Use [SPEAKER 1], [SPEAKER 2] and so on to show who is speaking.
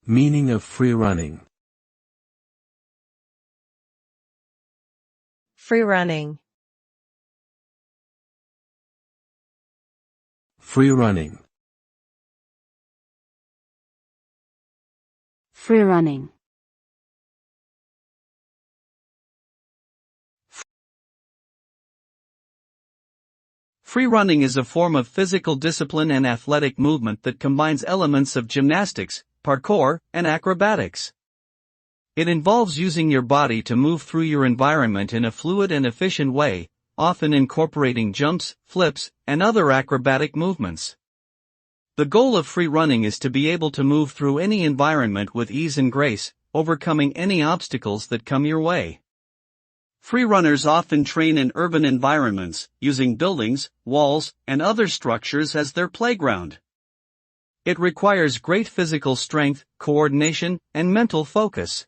[SPEAKER 1] Meaning of free running.
[SPEAKER 2] Freerunning.
[SPEAKER 1] Free running.
[SPEAKER 3] Freerunning.
[SPEAKER 4] Freerunning is a form of physical discipline and athletic movement that combines elements of gymnastics, parkour, and acrobatics. It involves using your body to move through your environment in a fluid and efficient way, often incorporating jumps, flips, and other acrobatic movements. The goal of free running is to be able to move through any environment with ease and grace, overcoming any obstacles that come your way. Free runners often train in urban environments, using buildings, walls, and other structures as their playground. It requires great physical strength, coordination, and mental focus.